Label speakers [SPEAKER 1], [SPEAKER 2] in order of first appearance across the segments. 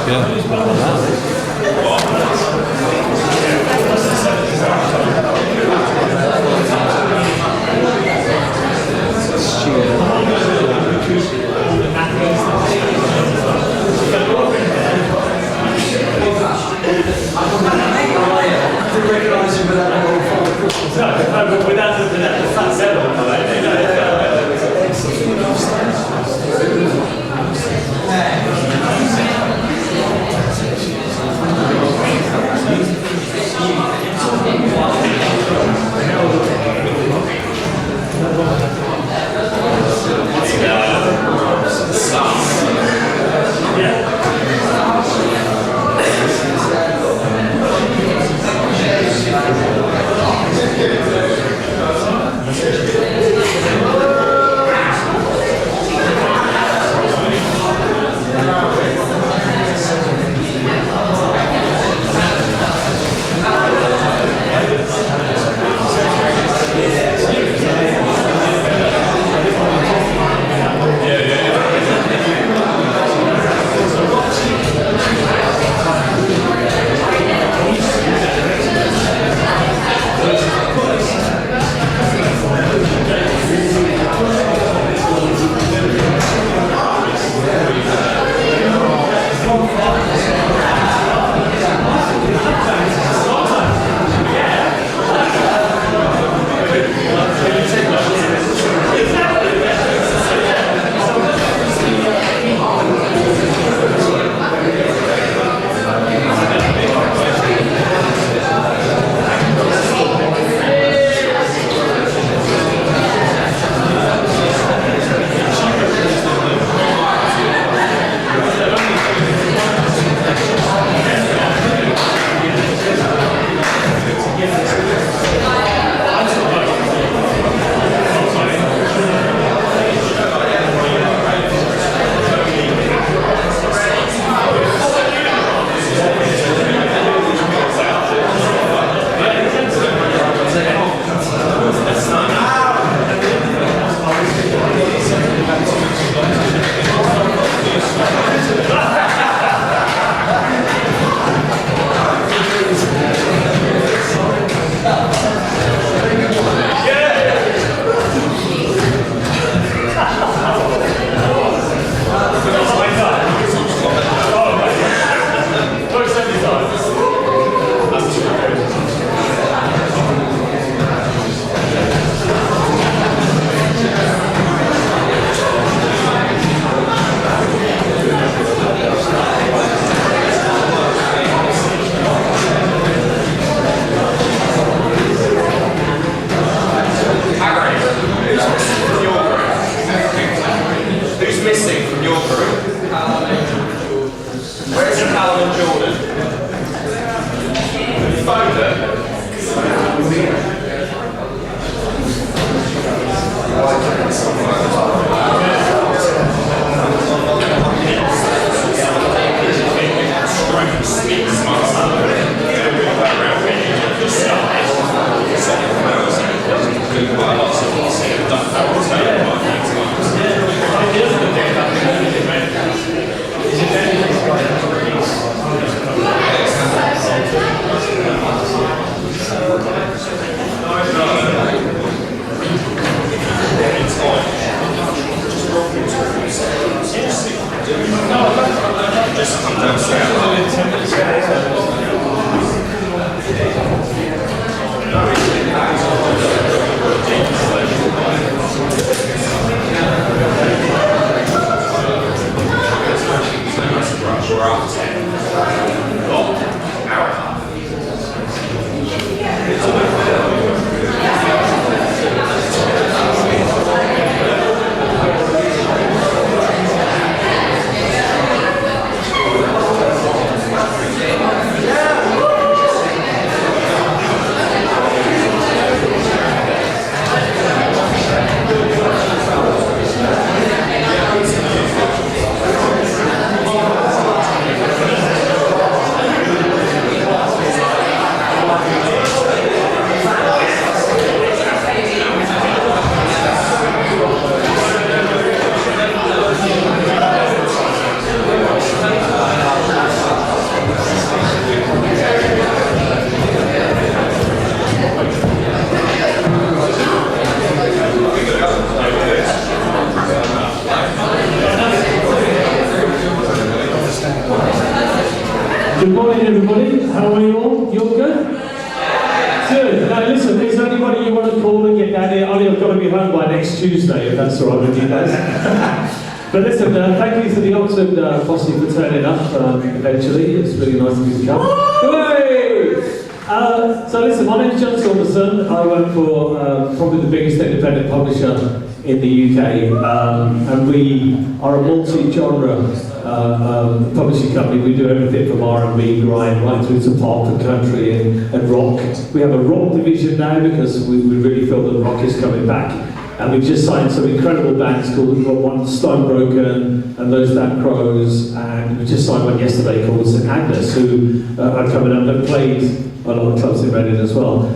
[SPEAKER 1] Yeah, it's better than that. Good morning, everybody. How are you all? You all good? Good. Now, listen, is there anybody you want to call and get down here? Only I've got to be home by next Tuesday, if that's all right with you guys. But listen, thank you to the Oxford posse for turning up eventually. It's really nice of you to come. So listen, my name's John Saunders. I work for probably the biggest independent publisher in the UK, and we are a multi-genre publishing company. We do everything from R&B, grime, right through to pop and country and rock. We have a rock division now because we really feel that rock is coming back. And we've just signed some incredible bands called, we've got one Stonebroken and Those Damn Crows, and we just signed one yesterday called St Agnes, who are coming up and played a lot of clubs in Reading as well.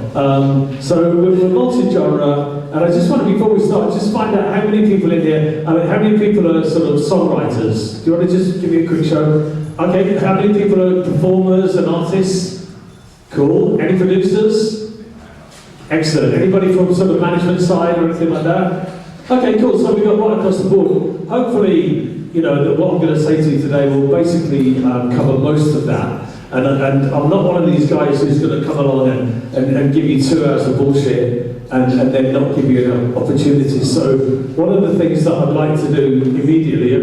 [SPEAKER 1] So we're multi-genre, and I just want to, before we start, just find out how many people in here, how many people are sort of songwriters? Do you want to just give me a quick show? Okay, how many people are performers and artists? Cool. Any producers? Excellent. Anybody from sort of management side or anything like that? Okay, cool. So we've got right across the board. Hopefully, you know, what I'm going to say to you today will basically cover most of that. And I'm not one of these guys who's going to come along and give you 2 hours of bullshit and then not give you an opportunity. So one of the things that I'd like to do immediately,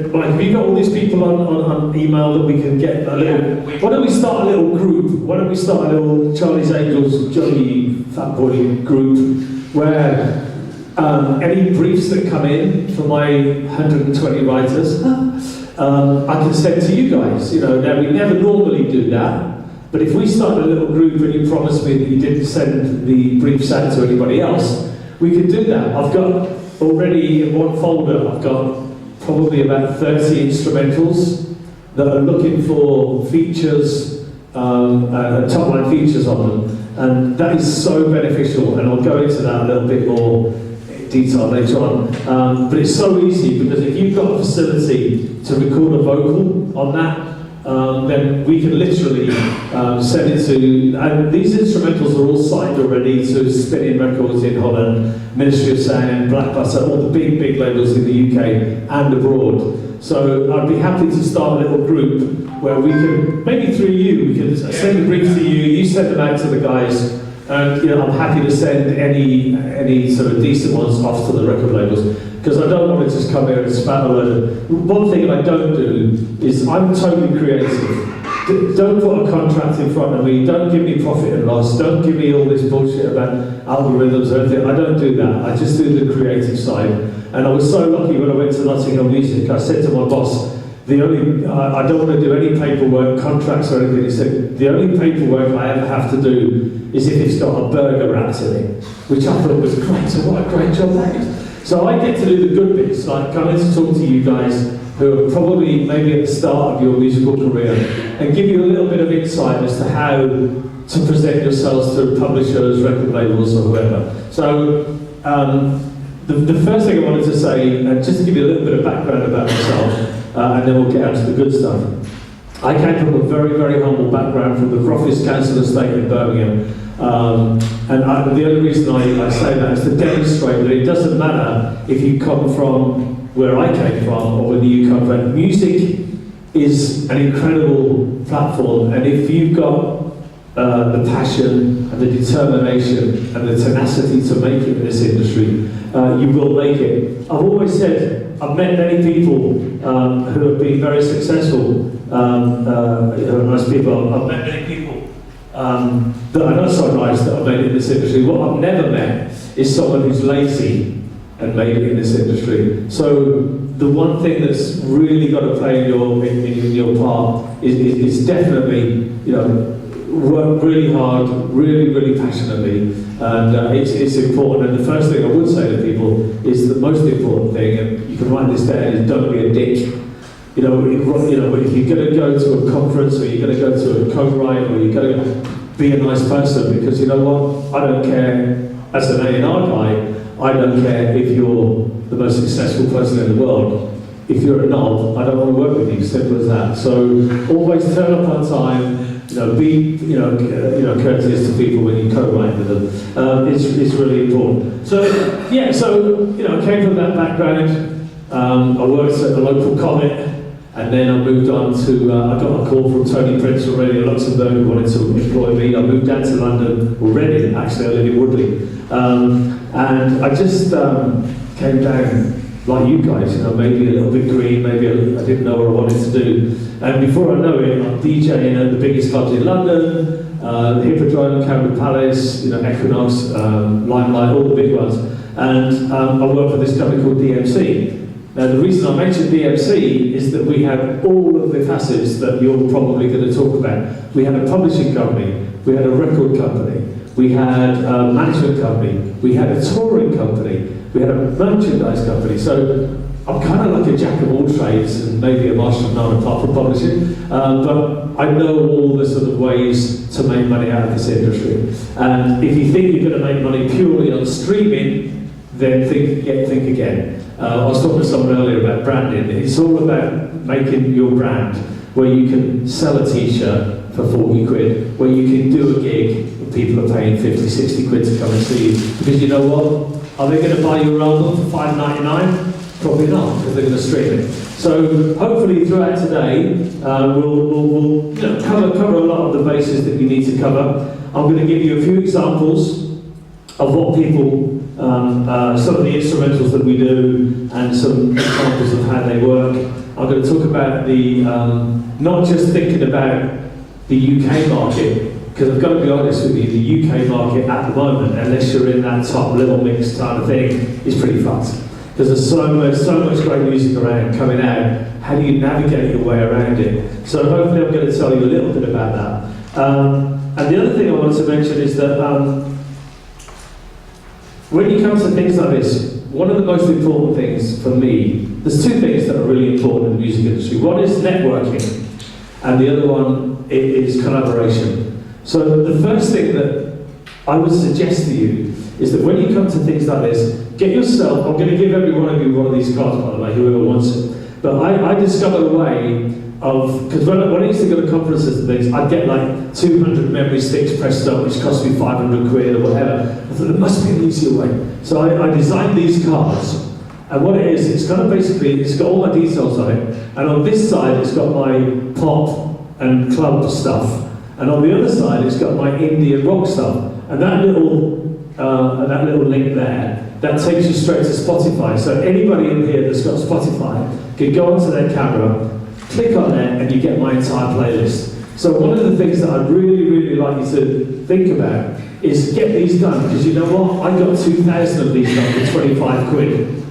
[SPEAKER 1] like, have you got all these people on email that we can get a little, why don't we start a little group? Why don't we start a little Charlie's Angels, Johnny Fat Boy group where any briefs that come in for my 120 writers, I can send to you guys. You know, now we never normally do that, but if we start a little group and you promise me that you didn't send the briefs out to anybody else, we can do that. I've got already in one folder, I've got probably about 30 instrumentals that are looking for features, top line features on them, and that is so beneficial, and I'll go into that a little bit more detail later on. But it's so easy because if you've got a facility to record a vocal on that, then we can literally send it to, and these instrumentals are all signed already to Spinning Records in Holland, Ministry of Sound, Black Butter, all the big labels in the UK and abroad. So I'd be happy to start a little group where we can, maybe through you, we can send the briefs to you, you send them out to the guys, and you know, I'm happy to send any sort of decent ones off to the record labels, because I don't want to just come here and spam a load. One thing I don't do is I'm totally creative. Don't put a contract in front of me, don't give me profit and loss, don't give me all this bullshit about algorithms or anything. I don't do that, I just do the creative side. And I was so lucky when I went to Nottingham Music, I said to my boss, I don't want to do any paperwork, contracts or anything. He said, the only paperwork I ever have to do is if it's got a burger wrapped in it, which I thought was great, so what a great job that is. So I get to do the good bits, like coming to talk to you guys who are probably maybe at the start of your musical career and give you a little bit of insight as to how to present yourselves to publishers, record labels or whoever. So the first thing I wanted to say, just to give you a little bit of background about myself, and then we'll get out to the good stuff. I came from a very humble background from the roughest council estate in Birmingham. And the only reason I say that is to demonstrate that it doesn't matter if you come from where I came from or whether you come from. Music is an incredible platform, and if you've got the passion and the determination and the tenacity to make it in this industry, you will make it. I've always said, I've met many people who have been very successful, who are nice people. I've met many people that are not so nice that have made it in this industry. What I've never met is someone who's lazy and made it in this industry. So the one thing that's really got to play in your part is definitely, you know, work really hard, really passionately, and it's important. And the first thing I would say to people is the most important thing, and you can write this down, is don't be a dick. You know, if you're going to go to a conference, or you're going to go to a co-write, or you're going to be a nice person, because you know what, I don't care, as an A&R guy, I don't care if you're the most successful person in the world. If you're a knob, I don't want to work with you, simple as that. So always turn up on time, be courteous to people when you co-write with them. It's really important. So I came from that background. I worked at a local comic, And then I moved on to, I got a call from Tony Prince from Radio Luxembourg who wanted to employ me. I moved down to London already, actually I live in Woodley. And I just came down like you guys, you know, maybe a little bit green, maybe I didn't know what I wanted to do. And before I know it, I'm DJing at the biggest clubs in London, the Hippodrome, Camden Palace, you know, Equinox, Limelight, all the big ones. And I work for this company called DMC. Now the reason I mentioned DMC is that we have all of the facets that you're probably going to talk about. We had a publishing company, we had a record company, we had a management company, we had a touring company, we had a merchandise company. So I'm kind of like a jack of all trades and maybe a master of none apart from publishing, but I know all the sort of ways to make money out of this industry. And if you think you're going to make money purely on streaming, then think again. I was talking to someone earlier about branding. It's all about making your brand, where you can sell a t-shirt for 40 quid, where you can do a gig and people are paying 50, 60 quid to come and see you. Because you know what? Are they going to buy your album for $5.99? Probably not, because they're going to stream it. So hopefully throughout today, we'll you know, cover a lot of the bases that you need to cover. I'm going to give you a few examples of what people, some of the instrumentals that we do, and some examples of how they work. I'm going to talk about the, not just thinking about the UK market, because I've got to be honest with you, the UK market at the moment, unless you're in that top little mix kind of thing, is pretty fucked. Because there's so much great music around, coming out. How do you navigate your way around it? So hopefully I'm going to tell you a little bit about that. And the other thing I wanted to mention is that when you come to things like this, one of the most important things for me, there's two things that are really important in the music industry. One is networking, and the other one is collaboration. So the first thing that I would suggest to you is that when you come to things like this, get yourself, I'm going to give every one of you one of these cards, by the way, whoever wants it. But I discovered a way of, because when I used to go to conferences and things, I'd get like 200 memory sticks pressed up, which cost me 500 quid or whatever. I thought there must be an easier way. So I designed these cards, and what it is, it's kind of basically, it's got all my details on it, and on this side it's got my pop and club stuff, and on the other side it's got my indie and rock stuff. And that little link there, that takes you straight to Spotify. So anybody in here that's got Spotify can go onto their camera, click on there, and you get my entire playlist. So one of the things that I'd really like you to think about is get these done, because you know what? I got 2,000 of these done for 25 quid.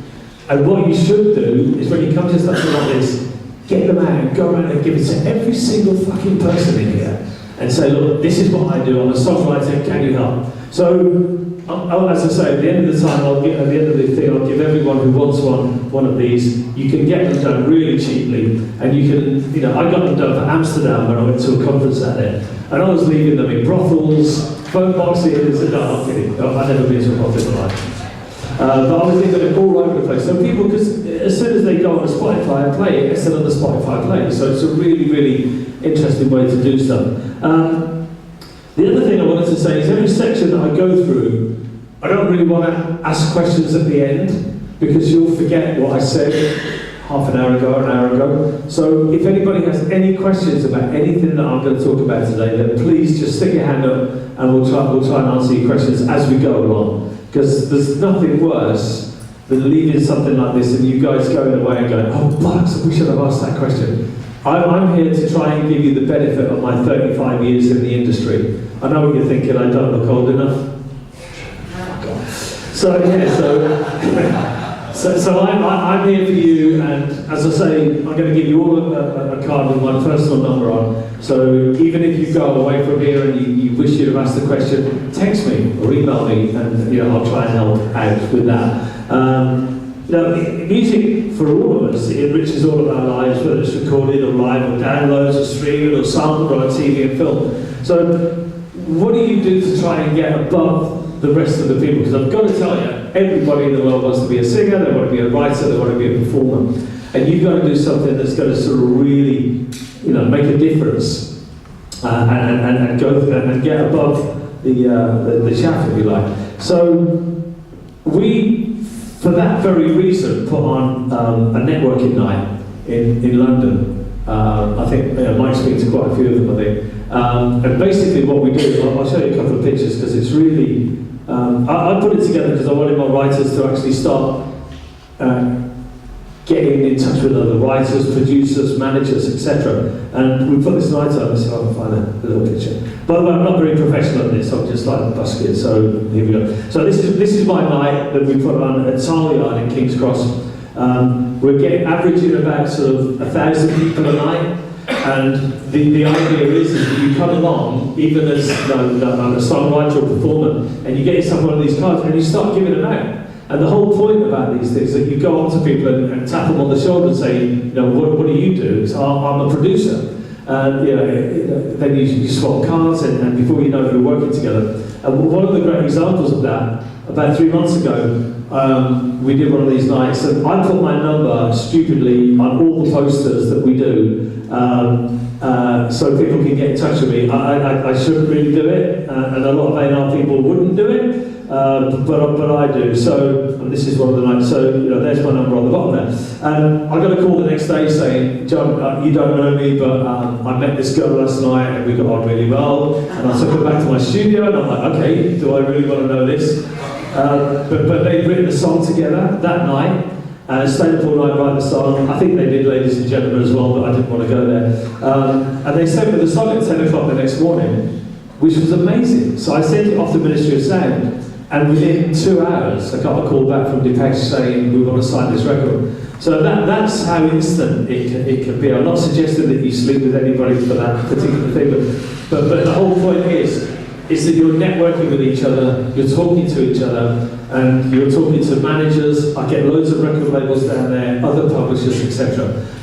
[SPEAKER 1] And what you should do is when you come to something like this, get them out, go around and give it to every single fucking person in here and say, look, this is what I do, I'm a songwriter, can you help? So, as I say, at the end of the time, at the end of the thing, I'll give everyone who wants one of these. You can get them done really cheaply, and you can, you know, I got them done for Amsterdam when I went to a conference out there, and I was leaving them in brothels, phone boxes, and no, I'm kidding, I've never been to a brothel in my life. But I was leaving them all over the place. So people, because as soon as they go on Spotify and play it, it's another Spotify play. So it's a really interesting way to do stuff. The other thing I wanted to say is every section that I go through, I don't really want to ask questions at the end, because you'll forget what I said half an hour ago. So if anybody has any questions about anything that I'm going to talk about today, then please just stick your hand up and we'll try and answer your questions as we go along. Because there's nothing worse than leaving something like this and you guys going away and going, oh bucks, we should have asked that question. I'm here to try and give you the benefit of my 35 years in the industry. I know what you're thinking, I don't look old enough. So yeah, so I'm here for you, and as I say, I'm going to give you all a card with my personal number on. So even if you go away from here and you wish you'd have asked the question, text me or email me, and you know I'll try and help out with that. You know, music for all of us, it enriches all of our lives, whether it's recorded or live or downloads or streaming or sampled or on TV and film. So what do you do to try and get above the rest of the people? Because I've got to tell you, everybody in the world wants to be a singer, they want to be a writer, they want to be a performer. And you've got to do something that's going to sort of really, you know, make a difference and go and get above the chaff, if you like. So we, for that very reason, put on a networking night in London. I think Mike speaks to quite a few of them, I think. And basically what we do, I'll show you a couple of pictures because it's really, I put it together because I wanted my writers to actually start getting in touch with other writers, producers, managers, etc. And we put this night on, let's see if I can find a little picture. By the way, I'm not very professional at this, I'm just like a buskid, so here we go. So this is my night that we put on at Tile Yard in King's Cross. We're getting averaging about sort of 1,000 people a night, and the idea is that you come along, even as a songwriter or performer, and you get yourself one of these cards and you start giving them out. And the whole point about these things is that you go on to people and tap them on the shoulder and say, what do you do? So I'm a producer. And then you swap cards, and before you know it, you're working together. And one of the great examples of that, about 3 months ago, we did one of these nights, and I put my number stupidly on all the posters that we do, so people can get in touch with me. I shouldn't really do it, and a lot of A&R people wouldn't do it. But I do. So, and this is one of the nights. So there's my number on the bottom there. And I got a call the next day saying, John, you don't know me, but I met this girl last night and we got on really well. And I took her back to my studio, and I'm like, okay, do I really want to know this? But they'd written a song together that night. Stayed up all night writing the song. I think they did Ladies and Gentlemen as well, but I didn't want to go there. And they sent me the song at 10 o'clock the next morning, which was amazing. So I sent it off to Ministry of Sound. And within 2 hours, I got a call back from Depeche saying, we want to sign this record. So that's how instant it can be. I'm not suggesting that you sleep with anybody for that particular thing, but the whole point is that you're networking with each other, you're talking to each other, and you're talking to managers. I get loads of record labels down there, other publishers, etc.